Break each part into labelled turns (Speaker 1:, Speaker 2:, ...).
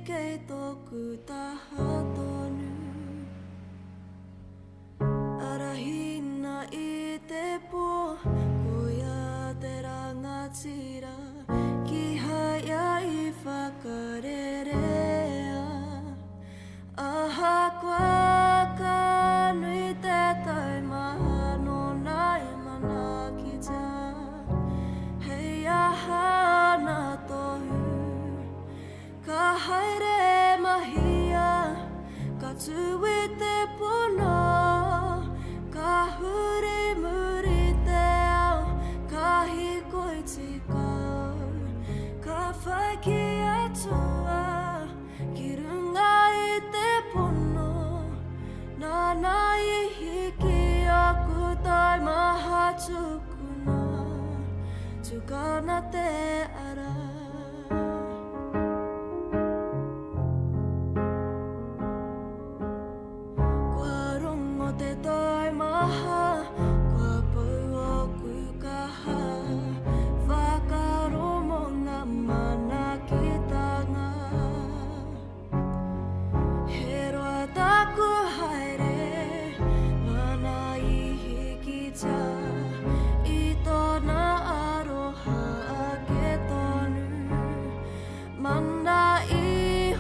Speaker 1: kei tōku taha tonu. Arahina I te pō, koia te rangatira, ki haia I whakarerea. Aha kua ka nui te taumaha no nai mana ki tā. Hei aha na tohu, ka haere mahia, ka tui te pono, ka huri muri te ao, ka hikoi tikau, ka whai ki atua, ki runga I te pono, nana I hiki aku tai maha tukuna, tukana te ara. Te tai maha, kua pau o kukaha, whakaromo ngā mana ki tanga. He roa taku haere, mana I hiki tā, I tōna aroha ake tonu. Mana I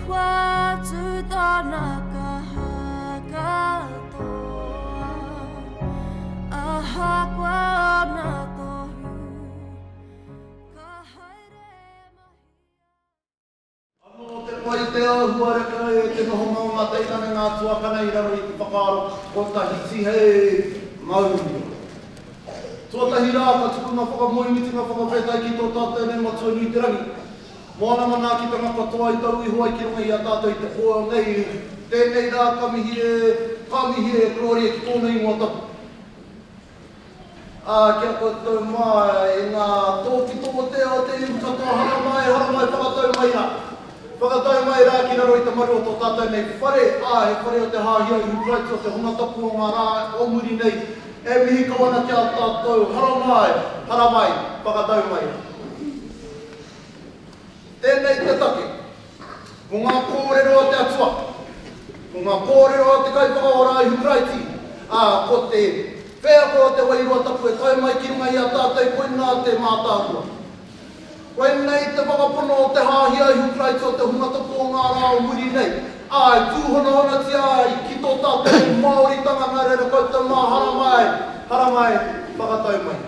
Speaker 1: whatu tōna kaha kato. Aha kua ona tohu, ka haere mahia.
Speaker 2: Anō te pai te ahuareka e te noho maunga teitane ngā tuakana I raro I te whakaaro kotahi tihei maungi. Tuatahi rā ka tuku ngā whakamoimiti ngā whakawhetai ki tō tātou nei matua nui te rangi. Moana mana ki tanga katoa I tau I hoa I ki runga I a tātou I te hoa nei. Tēnei rā ka mihi e gloria ki tōna I ngō tapu. Kia koutou mai, ngā tōki tō te o te iu katoa haramai whakatau mai rā. Whakatau mai rā ki raro I te maru o tō tātou nei whare, he whare o te hāhia I Ritati o te hunga tapu o ngā rā o muri nei. E mihi kawana kia tātou, haramai, whakatau mai rā. Tēnei te take, ko ngā kōrero o te atua, ko ngā kōrero o te kaiwhakaora I Ritati, ko te whea ko te wairua tapu e tai mai ki runga I a tātou koina te mātātua. Koinei te whakapono o te hāhia I Ritati o te hunga tapu o ngā rā o muri nei. Ai, tūhona hona tia ai, ki tō tātou Māori tanga ngā reira koutou mā haramai, whakatau mai.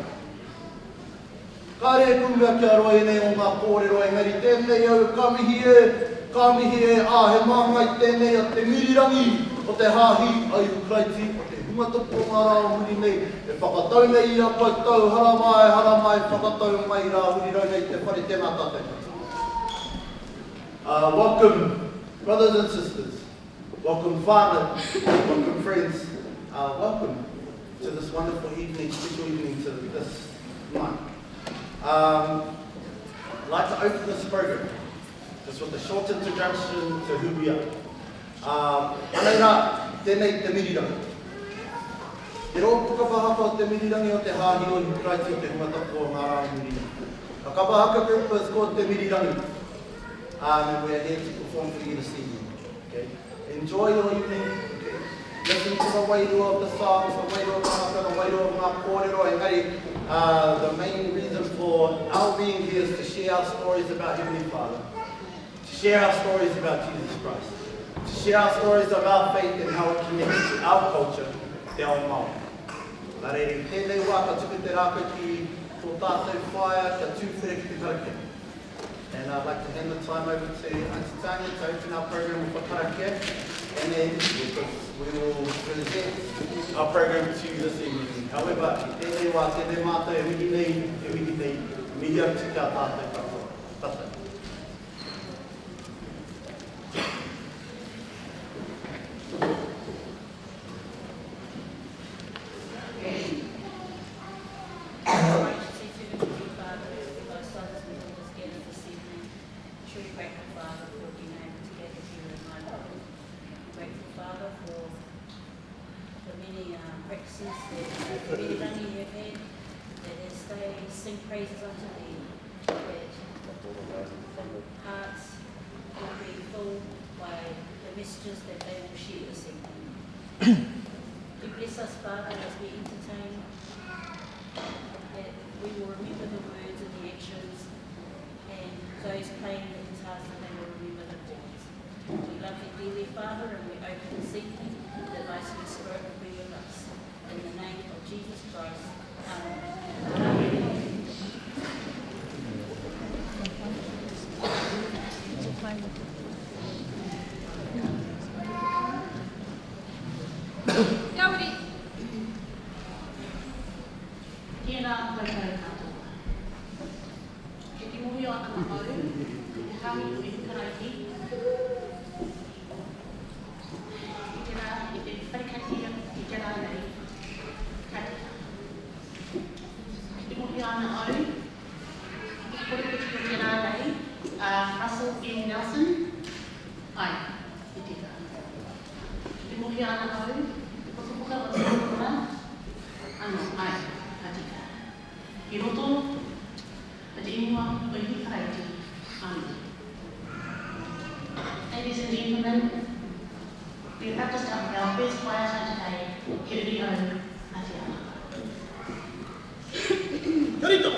Speaker 2: Ka rea kūmea kia roa nei o ngā kōrero engari tēnei au ka mihi e, he māngai tēnei a Te Mirirangi o te hāhi ai Karaiti o te hunga tapu o ngā rā o muri nei. E whakatau nei I a koutou haramai, whakatau mai rā hurirau nei te whare tēnā tātou. Welcome, brothers and sisters. Welcome, Father. Welcome, friends. Welcome to this wonderful evening, special evening to this night. I'd like to open this program just with a short introduction to who we are. Anei rā, tēnei Te Mirirangi. Te rō pukapahaka o Te Mirirangi o te hāhi o Karaiti o te hunga tapu o ngā rā o muri nei. A kapahaka group is called Te Mirirangi. And we're here to perform for you this evening. Okay? Enjoy your evening. Okay? Listen to the wairua of the songs, the wairua of the haka, the wairua of ngā kōrero. Engari, the main reason for our being here is to share our stories about Heavenly Father. To share our stories about Jesus Christ. To share our stories of our faith and how it connects to our culture, te ao Māori. Nā reiri, tēnei wā ka tuku te rākau ki tō tātou whaia, ka tūwhere ki te karakia. And I'd like to hand the time over to Auntie Taane to open our program with Whakarakia. And then we will present our program to you this evening. However, tēnei wā, tēnei mātou, e mihi nei, mihi au tika tātou katoa. Tātou.
Speaker 3: Praises unto thee, that hearts will be full the messages that they will share this evening. You bless us, Father, as we entertain, that we will remember the words and the actions, and those playing the guitars, that they will remember the chords. We love you dearly, Father, and we open this evening that thy sweet Spirit will be with us. In the name of Jesus Christ. Amen.
Speaker 4: Tēnā koutou katoa. Ke te mohi o ana au, te Haami i Karaiti. I te whaikatia i te rā nei, katika. Ke te mohi o ana au, i te korepiti o te rā nei, Russell M. Nelson, ai, i te rā. Ke te mohi o ana au, i pukapuka o te rā, ano, ai. I roto, a te inua o i Karaiti, anu. Ladies and gentlemen, we have practiced our best Waiata today, here we go, Atiana.
Speaker 2: Karito!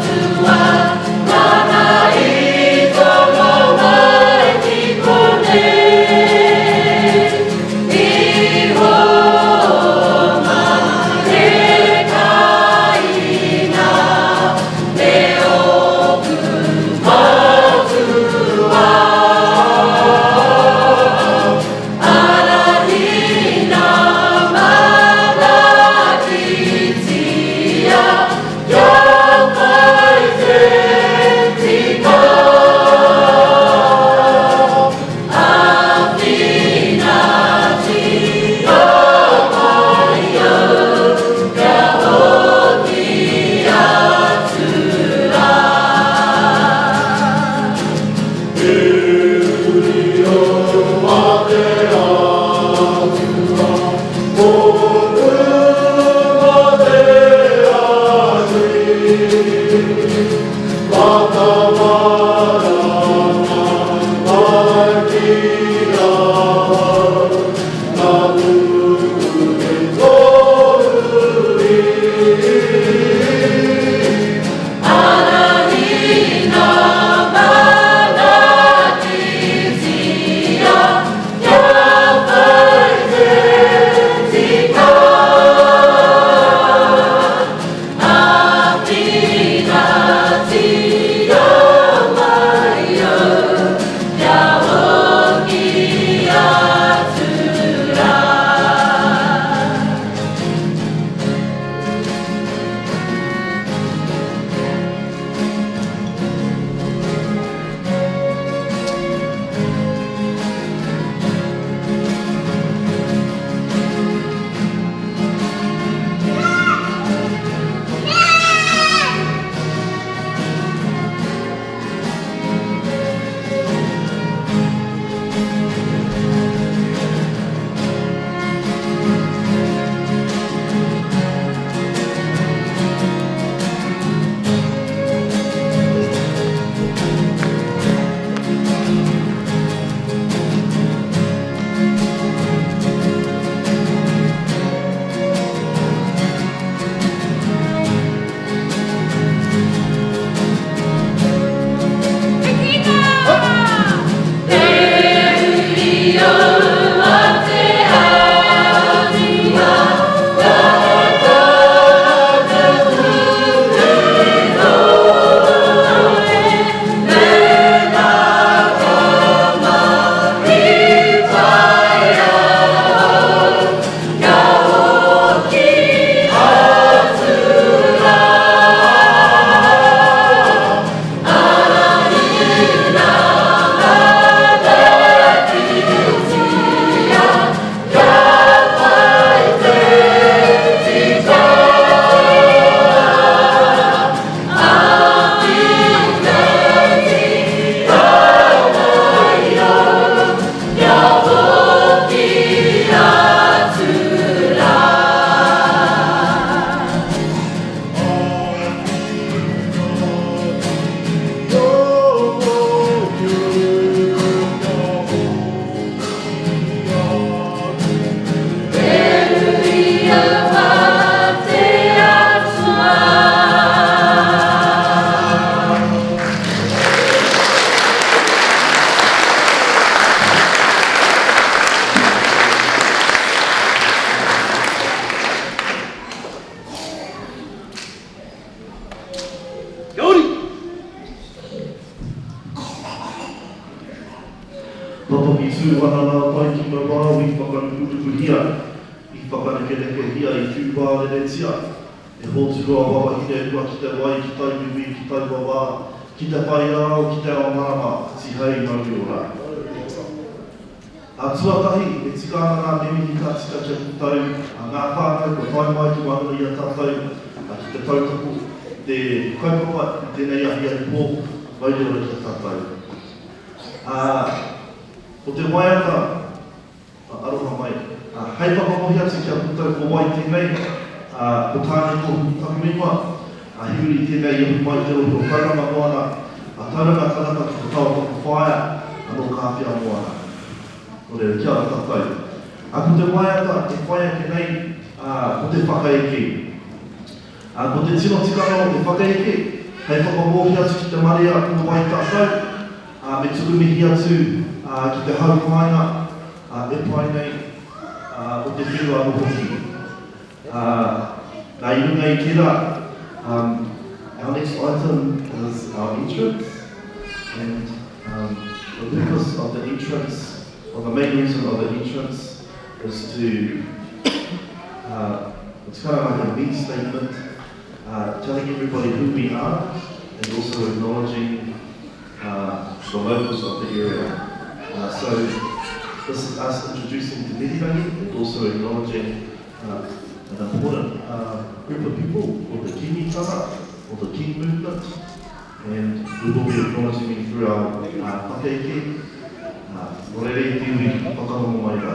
Speaker 1: Te
Speaker 5: Papa ki tū wana nā pai ki ngā wāu I whakanukuhia, I whakanekenekehia I tū wā reretia. E hōtu roa wawahine ua ki te wai, ki tai miwi, ki tai wawā, ki te pai ao, ki te ao marama, ti hei mauri o rā. A tuatahi, e tika ana ngā memi ka tika kia kutau, a ngā whānau ko tai mai ki Whakanuia tātou, a ki te tautapu, te kaupapa I tēnei ahi ai pō, wairua ki tātou. O te Waiata, aroha mai, hei whakamohi atu kia kutau ko wai tēnei, ko Taane Kohu takuminga, hiuri tēnei ihu mai te roto kauranga moana, a tauranga kanaka ki te tawa whakawhaia, anō kāwhia moana. O re kia ora tātou. Ko te Waiata, e whaia ke nei, ko te whakaeke. Ko te tino tikano o te whakaeke, hei whakamohi atu ki te maria ko wai tātou, me tukumihi atu ki te haukainga, e pai nei o te whenua no hoki. Nā I runga I kera, our next item is our entrance, and the purpose of the entrance, or the main reason of the entrance, is to, it's kind of like a big statement, telling everybody who we are, and also acknowledging the locals of the area. So this is us introducing Te Mirirangi, and also acknowledging an important group of people, called the Kingitanga, or the King movement, and we will be acknowledging them through our whakaeke. Orere te uri, whakarongo mai rā.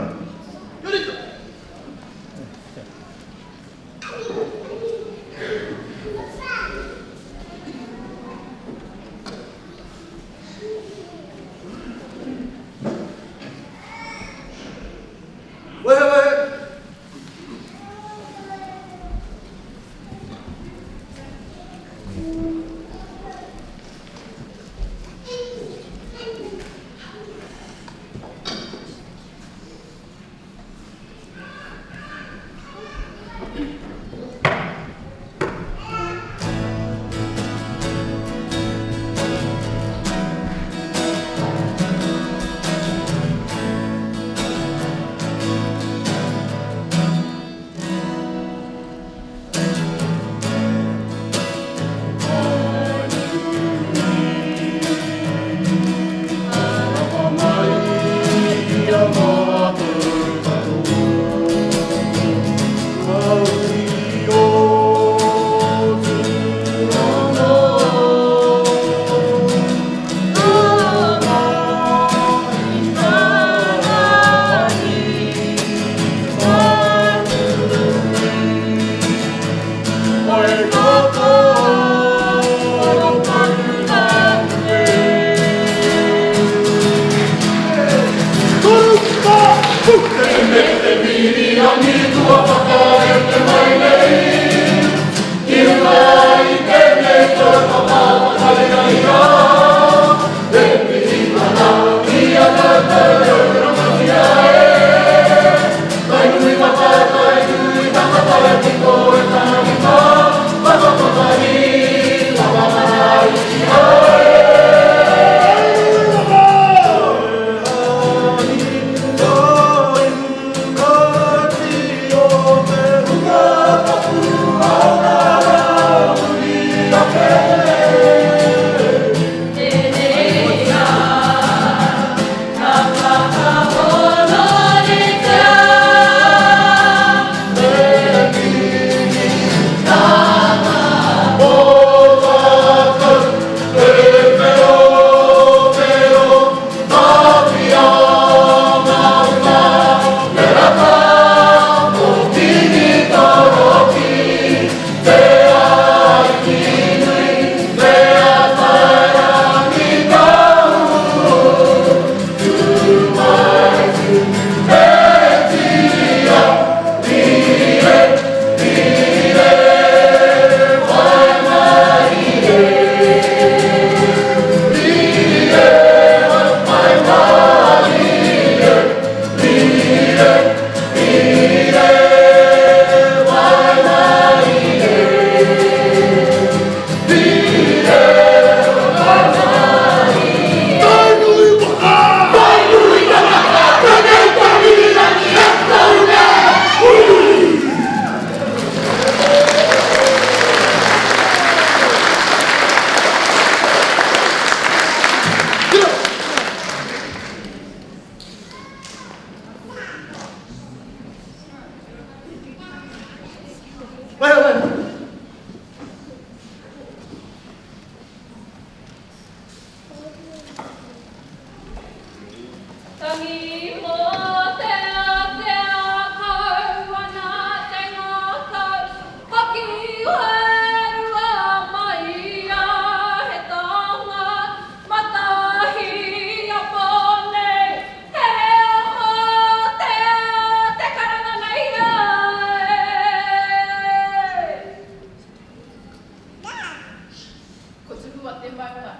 Speaker 6: tua te maunga,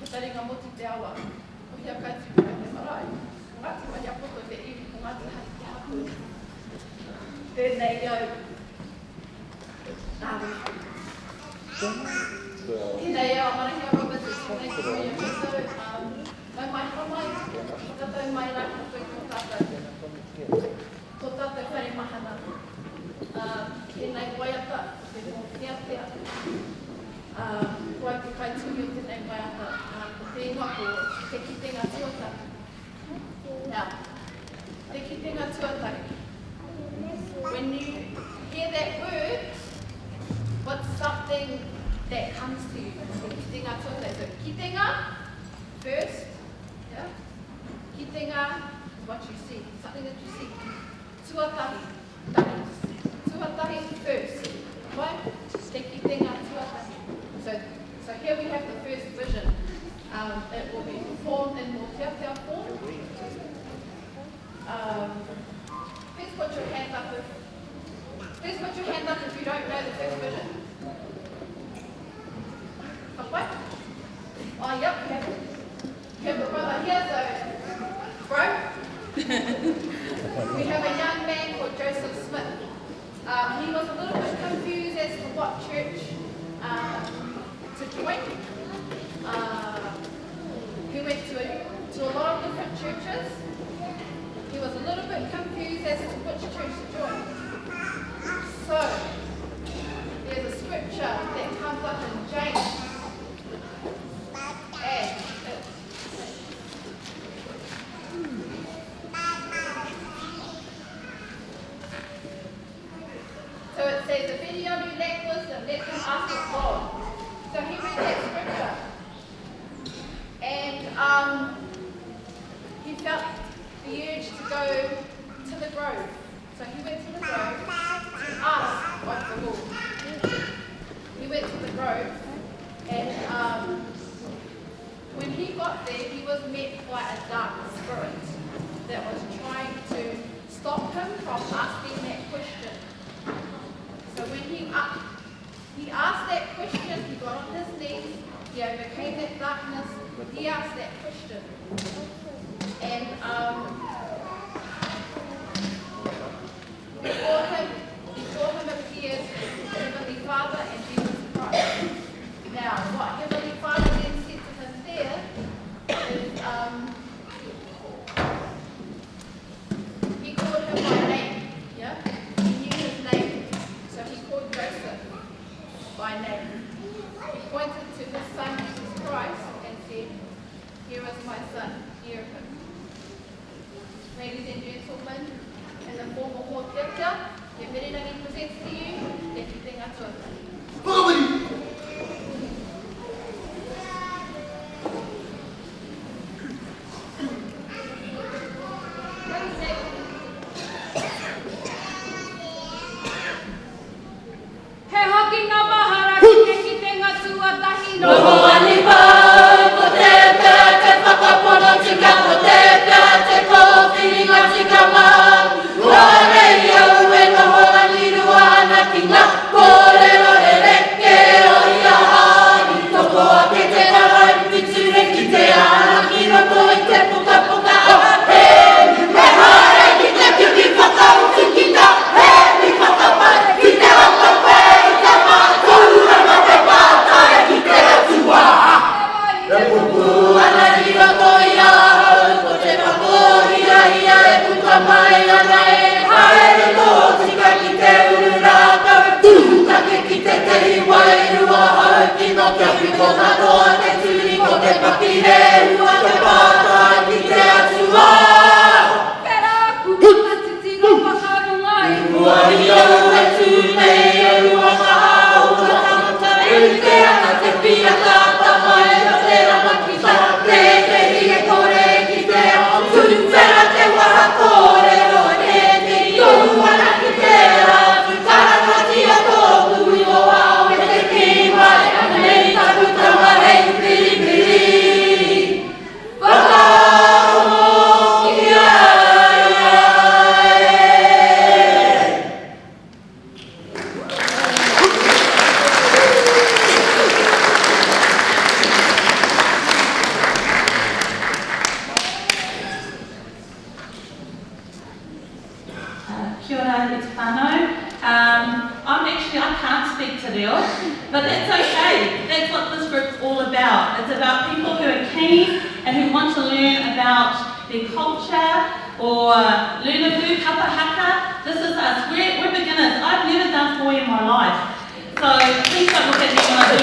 Speaker 6: ko te ringa moti te awa, ko hia kaiti pika te marae. Ngāti mai apoto te iwi, ko ngāti hai te hapu. Tēnei au. Tēnei au, Marahia Roberts, tēnei ki mai apoto. Mai mai whamai, tātou mai rā ki koe tō tātou. Tō tātou whare mahana. Tēnei Waiata, te mō Kua te kaituri o tēnei Waiata, ko tēnā ko te kitenga tuatari. Now, te kitenga tuatari. When you hear that word, what's something that comes to you? Te kitenga tuatari. So kitenga, first, yeah? Kitenga is what you see, something that you see. Tuatari, tahi. Tuatari first. Right? Te kitenga tuatari. So here we have the first vision. It will be formed in Motiatia form. Please put your hand up if you don't know the first vision. What? Oh, yep, you have the brother here, so bro. We have a young man called Joseph Smith. He was a little bit confused as to what church to join. He went to a lot of different churches. He was a little bit confused as to which church to join. So, there's a scripture that comes up in James. And so it says, if any of you lack wisdom, let him ask of God. So he read that scripture. And he felt the urge to go to the grove. So he went to the grove to ask of the Lord. He went to the grove, and when he got there, he was met by a dark spirit that was trying to stop him from asking that question. So when he asked that question, he got on his knees, he overcame that darkness, he asked that question. And before him appeared Heavenly Father and Jesus Christ. Now, what Heavenly Father then said to him there is, he called him by name, yeah? He knew his name, so he called Joseph by name. He pointed to his son Jesus Christ and said, here is my son, hear him. Ladies and gentlemen, in the form of Whakanuia, Te Mirirangi presents to you Te Kitenga Tuatari.
Speaker 1: He hoki ngā mahara ki te kitenga tuatahi no
Speaker 7: Nohoani pau, ko te pea te whakapono tika, ko te pea te kōwhiringa tika mau. Roa rei au e nohoani rua ana ki ngā kōrero e reke o ia haani. Toko ake te karai piture ki te ana ki roto i te puka puka o he. Me haere ki te kiki whakauti ki ta he. Mi whakapai ki te whakapai i te mātūranga te pātai ki te atua. E pupu ana i roto i ahau, ko te papohia ia e puka mai ana e haere tō tika ki te ururākau. Tūtake ki te tehi wairua hau ki no kia piko katoa te turi ko te pakire ua te pātai ki te atua.
Speaker 1: Pera kupuna te tino whakarungai.
Speaker 7: Ua i au e tūnei e rua ngahau ka tangata e te ana te pia kāta mai o te ramakita. Te tehi e kore ki te au tūwhera te waha kōrero e te iuana ki te rātu karanati a tōku i o au e te ki mai anei taku tama hei piri piri.
Speaker 8: about people who are keen and who want to learn about their culture or Lunavu, Kapahaka. This is us. We're beginners. I've never done 4 in my life. So please don't look at me when I do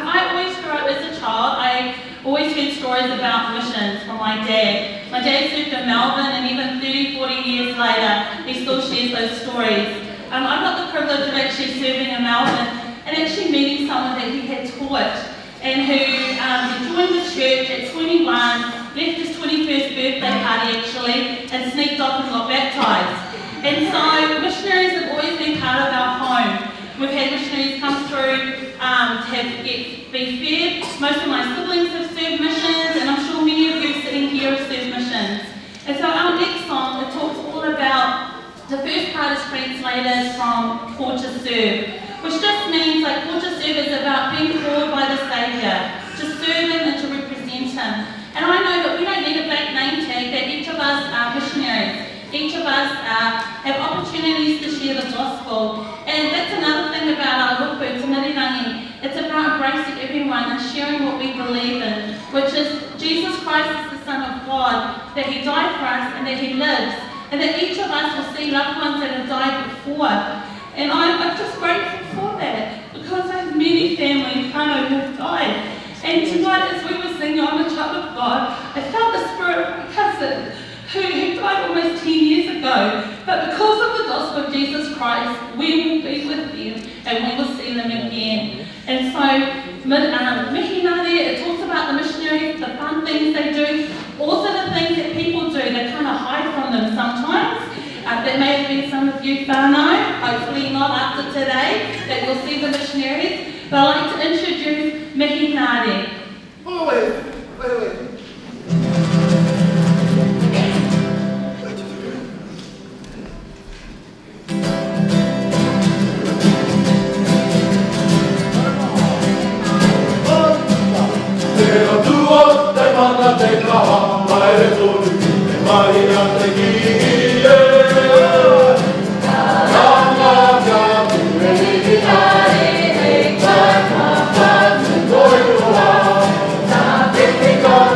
Speaker 8: I always grew up as a child. I always heard stories about missions from my dad. My dad served in Melbourne, and even 30, 40 years later, he still shares those stories. I got the privilege of actually serving in Melbourne and actually meeting someone that he had taught and who joined the church at 21, left his 21st birthday party actually, and sneaked off and got baptised. And so missionaries have always been part of our home. We've had missionaries come through to be fed. Most of my siblings have served missions, and I'm sure many of you sitting here have served missions. And so our next song, it talks all about, the first part is translated from called to serve, which just means like called to serve is about being called by the Saviour, to serve Him and to represent Him. And I know that we don't need a black name tag, that each of us are missionaries. Each of us have opportunities to share the gospel. And that's another thing about our look, Te Mirirangi. It's about embracing everyone and sharing what we believe in, which is Jesus Christ is the Son of God, that He died for us and that He lives, and that each of us will see loved ones that have died before. And I'm just grateful for that, because I have many family whānau who have died. And tonight, as we were singing I'm a Child of God, I felt the spirit of my cousin, who died almost 10 years ago. But because of the gospel of Jesus Christ, we will be with them and we will see them again. And so, Mihingare, it talks about the missionaries, the fun things they do, also the things that people do that kind of hide from them sometimes. That may have been some of you whānau, hopefully not after today, that you'll see the missionaries. But I'd like to introduce Mihingare.
Speaker 2: Wait.
Speaker 7: Thank you.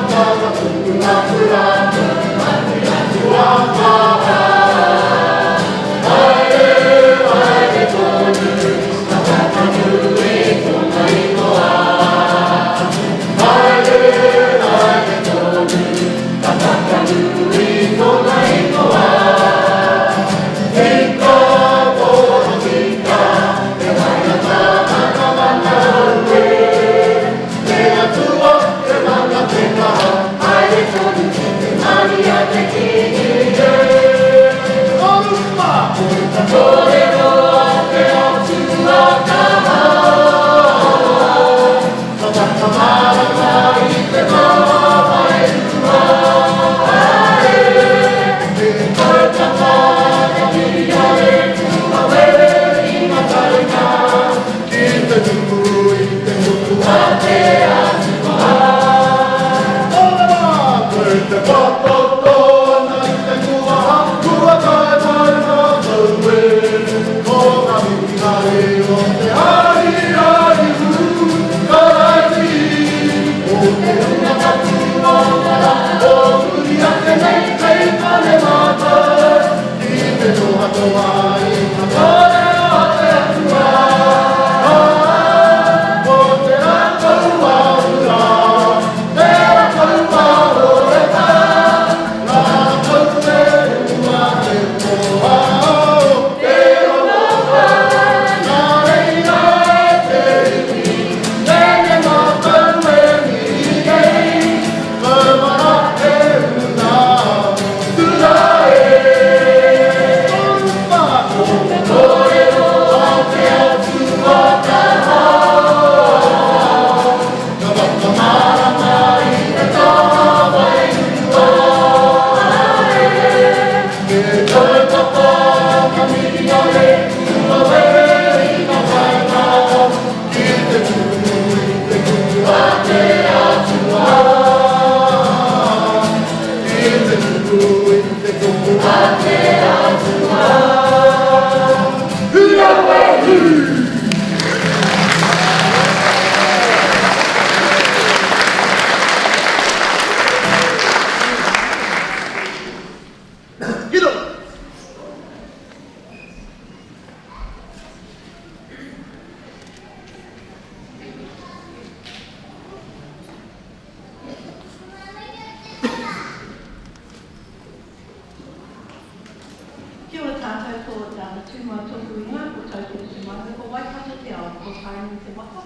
Speaker 9: tātou ko tāna tūmau tōku inga, ko tātou te mai, ko Waitata te ao, ko Karaiti te waka,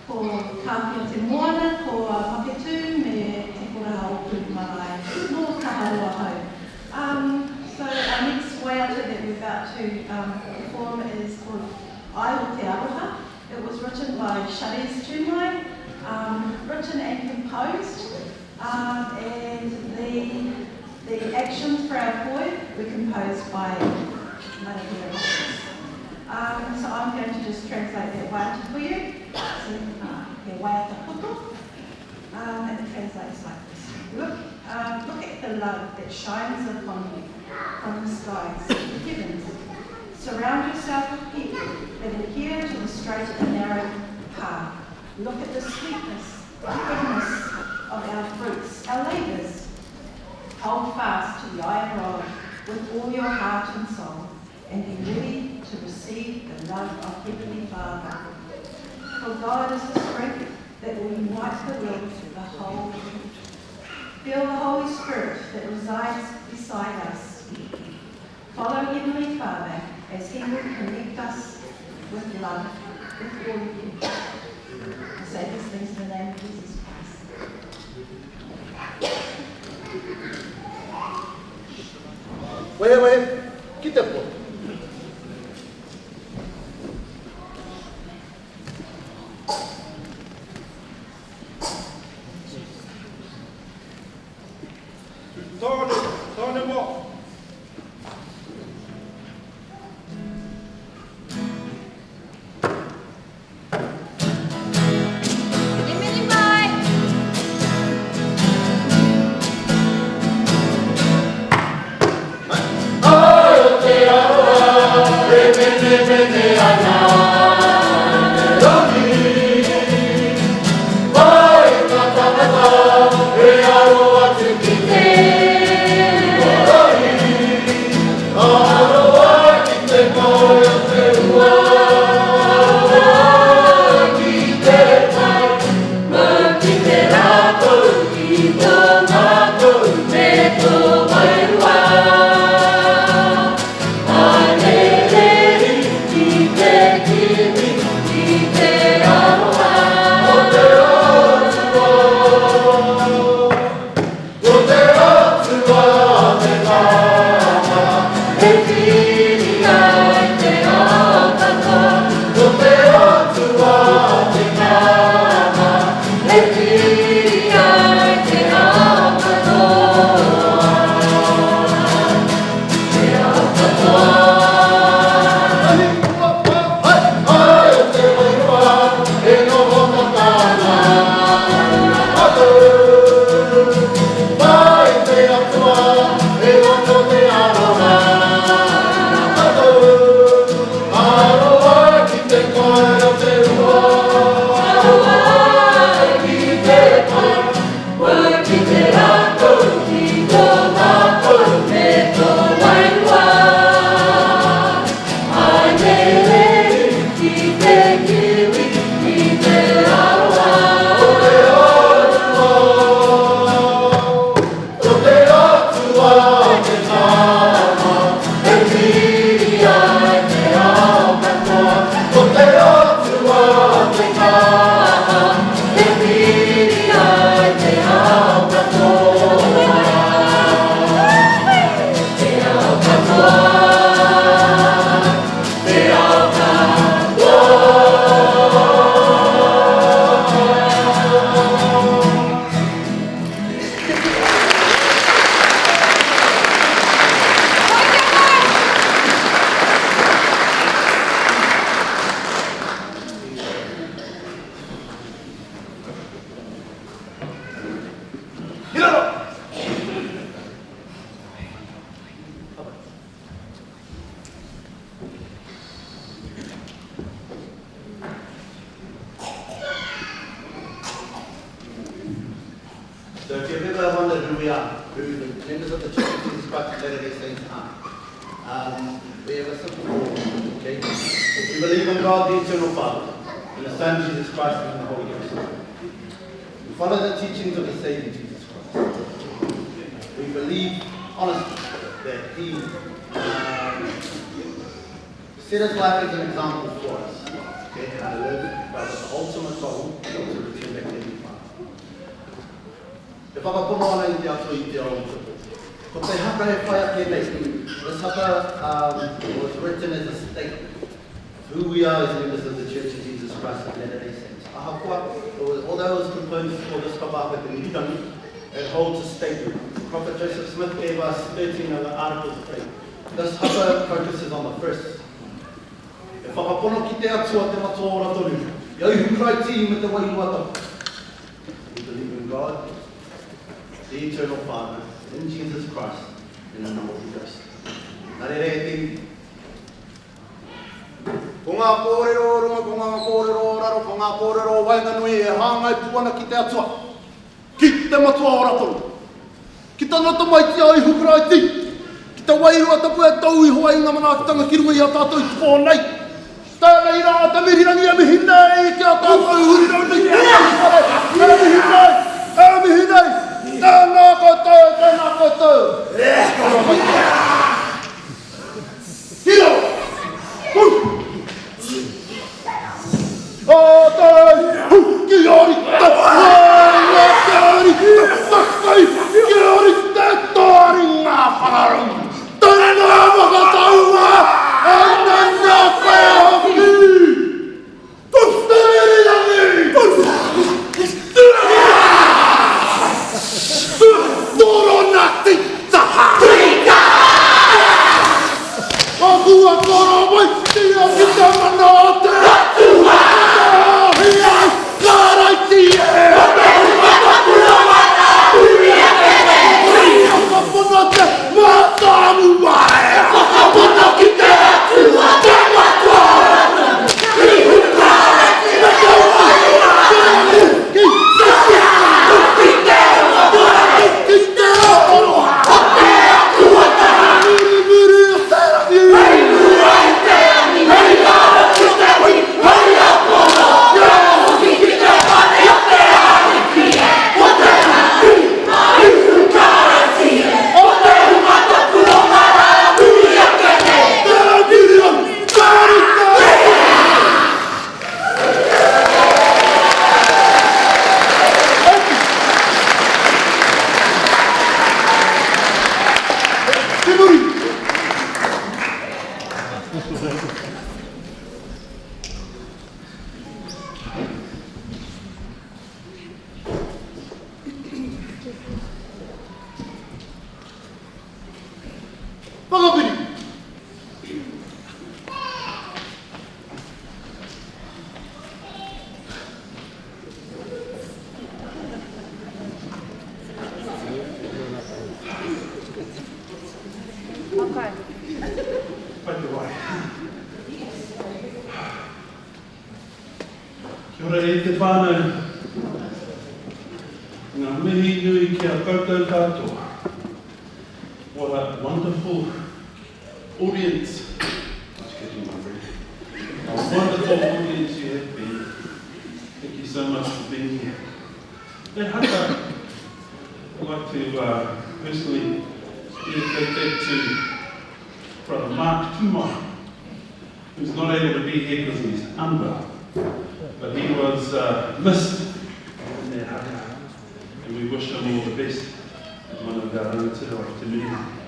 Speaker 9: ko Kāpia te moana, ko Maketu, me te kora hao Pūmarai, no kaharua hau. So our next Waiata that we're about to perform is called Ai o Te Aroha. It was written by Shades Tumai, written and composed, and the actions for our koi were composed by Mihingare. So I'm going to just translate that Waiata for you. So, Waiata puto, and it translates like this. Look at the love that shines upon you from the skies, the heavens. Surround yourself with people that adhere to the straight and narrow path. Look at the sweetness, the goodness of our fruits, our labours. Hold fast to the iron rod with all your heart and soul, and be ready to receive the love of Heavenly Father. For God is the strength that will unite the will to the whole world. Feel the Holy Spirit that resides beside us. Follow Heavenly Father as He will connect us with love, with all of you. I say these things in the name of Jesus Christ.
Speaker 2: Wewe, kita po.
Speaker 5: Taane mo.
Speaker 2: So if you've ever wondered who we are, who the members of the Church of Jesus Christ of Latter-day Saints are, we have a simple rule, okay? We believe in God, the Eternal Father, and the Son, Jesus Christ, and the Holy Ghost. We follow the teachings of the Savior, Jesus Christ. We believe honestly that He set his life as an example for us. Okay, how to live by the ultimate goal to return back to Heavenly Father. E whakapono ana I te ato I te ao tupu. Ko te haka he whai ake nei. This haka was written as a statement of who we are as members of the Church of Jesus Christ of Latter-day Saints. Although it was composed for this kapa Te Mirirangi, it holds a statement. Prophet Joseph Smith gave us 13 other articles of faith. This haka focuses on the first. E whakapono ki te atua te matua ora tonu. Iau Karaiti me te Waiata. We believe in God, the Eternal Father, in Jesus Christ, and in the Holy Ghost. Nā re rei te ko ngā kōrero runga, ko ngā kōrero raro, ko ngā kōrero Whakanuia e hāngai puana ki te atua. Ki te matua ora tonu. Ki ta nata mai te ai Karaiti. Ki te wairua tapu e tau I hoa I ngā manaakitanga ki runga I a tātou I te whānei. Tēnei rā Te Mirirangi e Mihingare ki a tātou hurirau nei ki a Mihingare. E Mihingare, e Mihingare. Tēnā koutou, tēnā koutou. Hiro! Hui! O tei! Ki ori te whainga te ori! Takai! Ki ori te tori ngā whakarunga! Tēnā whakataua! Ana ngā koe hoki! Te Mirirangi! Torona titaha! Ringa! Akua koro waitia ki te mana te Tautua! Hiai Karaiti e! Whakapuna wana uria kene! Whakapuna te matamu wae! Whakapuna ki te atua! Te matua ora! Hihu Karaiti me te waia! Ki te atua! Ki te atua! Ki te atua! Te atua taha! Muri te rangi! Hei ruai te rangi! Hei ara ki te hui! Hei aporo! Ki te pane! O te ariki e! O te haki! Hihu Karaiti e! O te humata pulongara! Uria kene! Te Mirirangi! Karita! Te muri! Whakapiri!
Speaker 5: Pai te wai. Kia ora e te whānau. Ngā mihi nui ki a koutou katoa. What a wonderful audience. Just getting my breath. A wonderful audience you have been. Thank you so much for being here. And haka, I'd like to personally dedicate that to Brother Mark Tumai, who's not able to be here because he's unwell. But he was missed in that haka. And we wish him all the best as one of our rangatahi Te Mirirangi.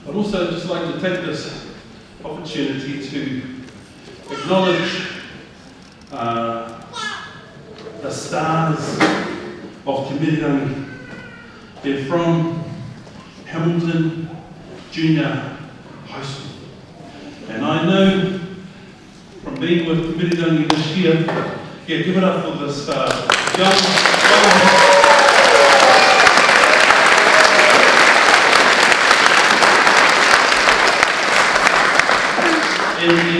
Speaker 5: I'd also just like to take this opportunity to acknowledge the stars of Te Mirirangi. They're from Hamilton Junior High School. And I know from being with Te Mirirangi this year, yeah, give it up for this young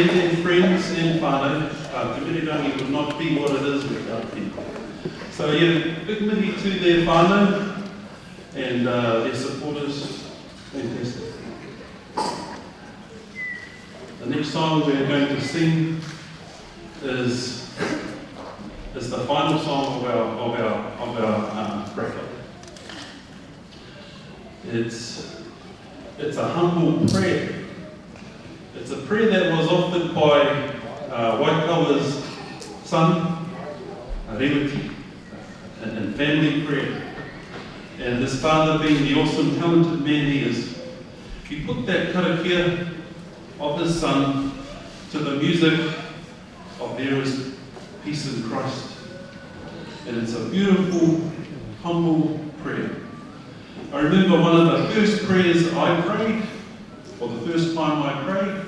Speaker 5: and friends and whānau, Te Mirirangi would not be what it is without them. So yeah, big mihi to their whānau and their supporters. Fantastic. The next song we're going to sing is the final song of our bracket. It's a humble prayer. It's
Speaker 10: It's a prayer that was offered by Waitawa's son, Ritati, and family prayer. And this father, being the awesome, talented man he is, he put that karakia of his son to the music of There Is Peace in Christ. And it's a beautiful, humble prayer. I remember one of the first prayers I prayed, or the first time I prayed,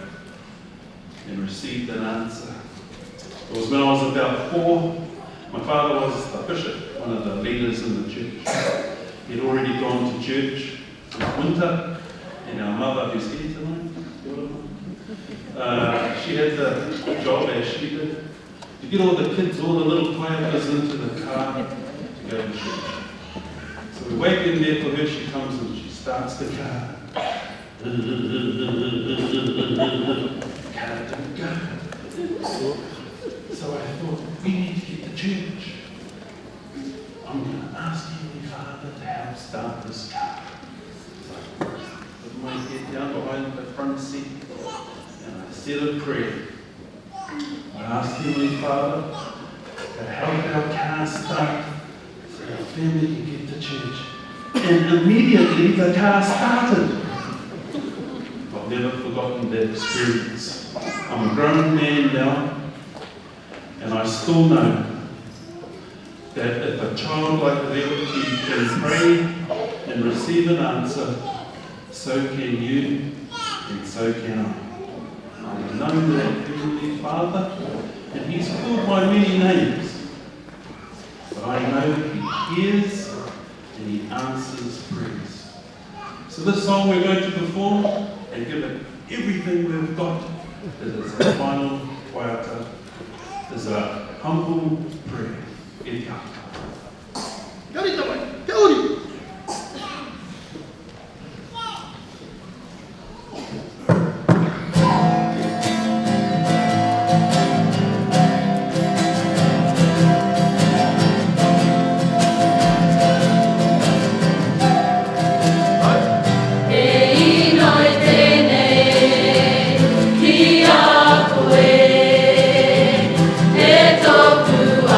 Speaker 10: and received an answer. It was when I was about 4. My father was the bishop, one of the leaders in the church. He'd already gone to church in winter, and our mother, who's here tonight, she had the job, as she did, to get all the kids, all the little players into the car to go to church. So we wait in there for her, she comes and she starts the car. Car didn't go. So I thought, we need to get to church. I'm going to ask Heavenly Father to help start this car. So I put my head down behind the front seat and I said a prayer. I asked Heavenly Father to help our car start so our family can get to church. And immediately the car started. I've never forgotten that experience. I'm a grown man now, and I still know that if a child like Ritati can pray and receive an answer, so can you, and so can I. I know that Heavenly Father, and He's called by many names, but I know He hears and He answers prayers. So this song we're going to perform and give it everything we've got. It is a final Waiata. It's a humble prayer. It comes.
Speaker 5: Karita, Kauri!
Speaker 7: Ki a koe, e toku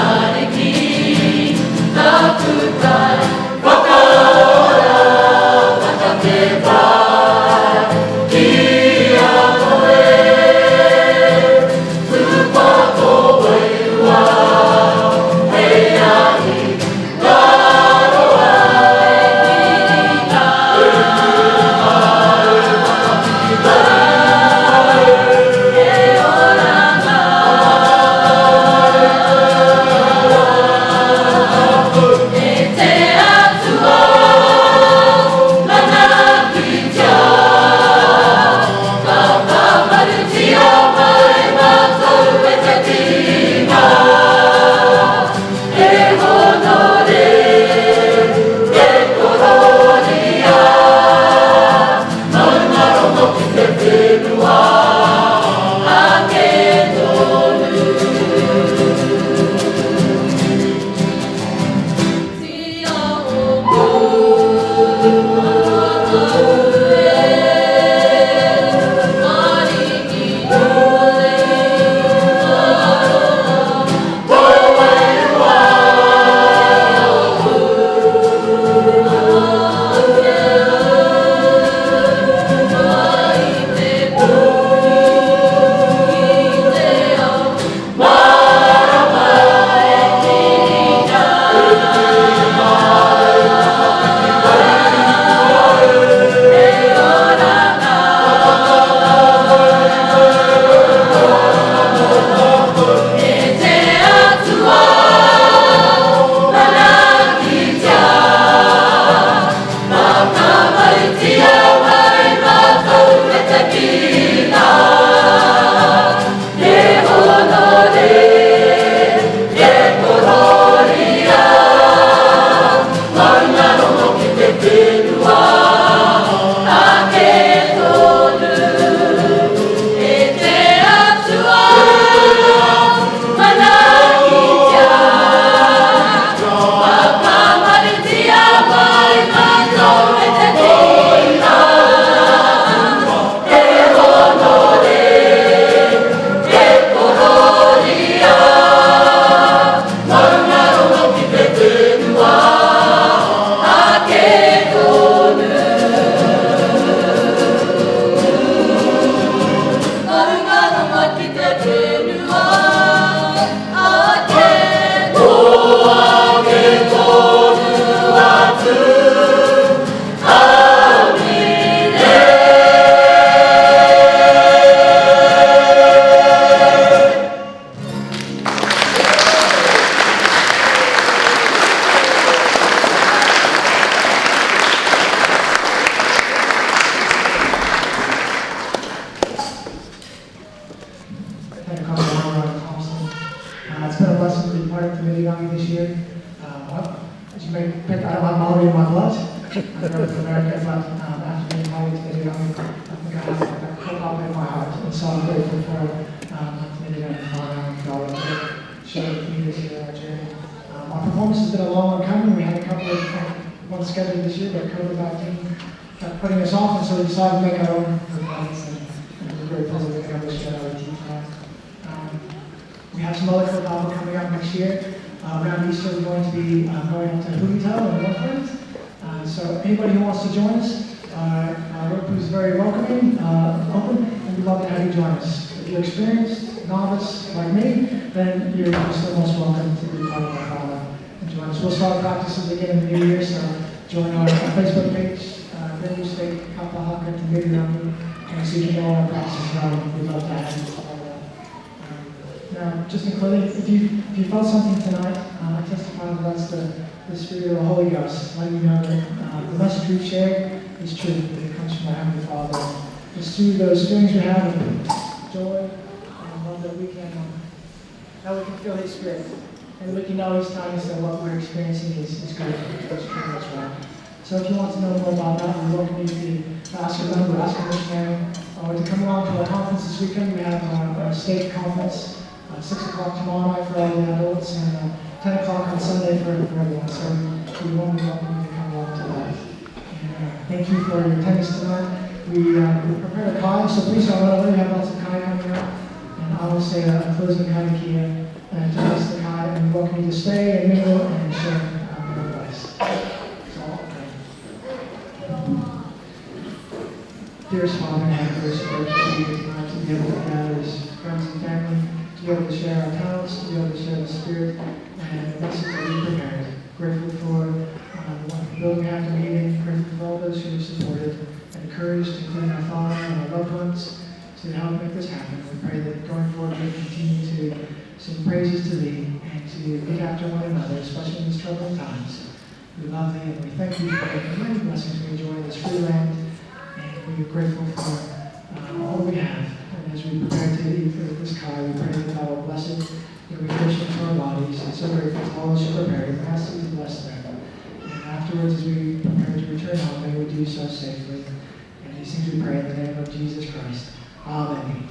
Speaker 11: already in my blood. I'm going to America, but after being invited to Te Mirirangi, I think I have that cook up in my heart. And so I'm grateful for Te Mirirangi for all of the shared leaders here on our journey. Our performance has been a long one coming. We had a couple of ones scheduled this year, but COVID-19 kept putting us off, and so we decided to make our own performance. And we're very grateful that we're able to share our team time. We have some other football coming up next year. Around Easter, we're going to be going up to Waitawa in Northland. So anybody who wants to join us, our group is very welcoming, open, and we'd love to have you join us. If you're experienced, novice like me, then you're still most welcome to be part of our Father and join us. We'll start practices again in the new year, so join our Facebook page, Glenview Stake Conference, Te Mirirangi, and so you can know our practices around. We'd love to have you. Now, just in closing, if you felt something tonight, I testify that that's the Spirit of the Holy Ghost, letting you know that the message we've shared is true. It comes from our Heavenly Father. It's through those feelings we have of joy and love that we can feel His Spirit. And we can know He's telling us that what we're experiencing is good. It's true, that's right. So if you want to know more about that, we welcome you to ask a member, ask a missionary, or to come along to our conference this weekend. We have our Stake Conference. 6 o'clock tomorrow night for all the adults, and 10 o'clock on Sunday for everyone. So we want to welcome you to come along to that. And, thank you for your attendance tonight. We prepared a kai, so please don't run away. We have lots of kai coming up. And I will say a closing kai here to bless the kai, and welcome you to stay and mingle and share your advice. So, dearest Father, have mercy on us tonight to be able to gather as friends and family, to be able to share our talents, to be able to share the Spirit and the message that we prepared. Grateful for the wonderful building after meeting, grateful for all those who have supported and encouraged, including our Father and our loved ones, to help make this happen. We pray that going forward we continue to sing praises to Thee and to look after one another, especially in these troubling times. We love Thee and we thank You for the many blessings we enjoy in this free land, and we are grateful for all we have. And as we prepare to eat for this kai, we pray that Thou will bless it, that we nourish it to our bodies, and so grateful for all that You prepared. We ask Thee to bless them. And afterwards, as we prepare to return home, may we do so safely. And these things we pray in the name of Jesus Christ. Amen.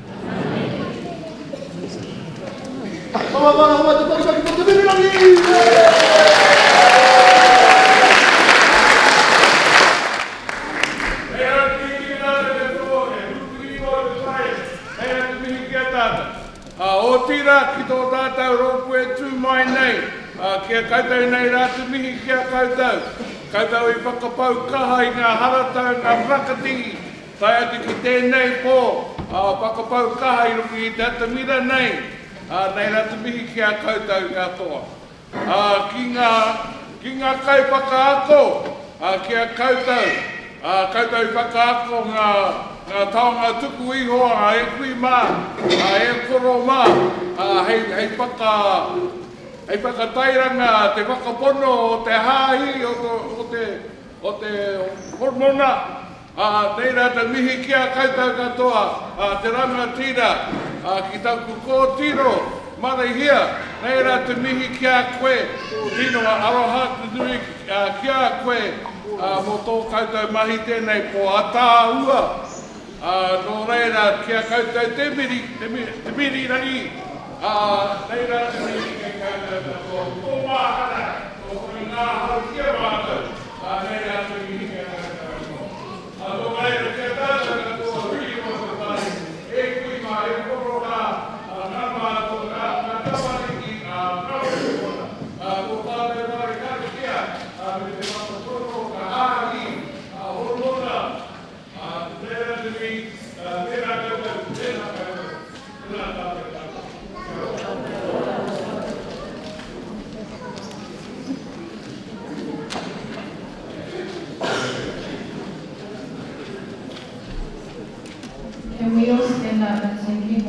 Speaker 12: O tira ki tō tātou rōpue tū mai nei, kia koutou nei rātu mihi kia koutou. Koutou I whakapau kaha I ngā haratau, ngā whakatihi, tai atu ki tēnei pō, whakapau kaha I ruki I te mira nei, nei rātu mihi kia koutou katoa. Ki ngā kaupakaako, kia koutou, koutou whakaako ngā taonga tuku ihoa, ngā e kui mā, e koro mā, hei whakatairanga, te whakapono o te hāhi, o te hormona, nei rā te mihi kia koutou katoa, te rangatira, ki tauku kōtiro, marehia, nei rā te mihi kia koe, tino aroha te nui kia koe, mo tō koutou mahi tēnei po atāua. No reira kia koutou te Mirirangi, nei rā te mihi kia koutou tō māhara, tō ngā hau kia mātou, nei rā te mihi kia koutou. No reira kia tātou katoa hui o te tai, e kui mā e korora, ngā mātou ngā tamariki, ngā kawikona, ko tātou whare karikia, me te mātou ka āhi, hormona,
Speaker 13: Can we all stand up and sing Hymn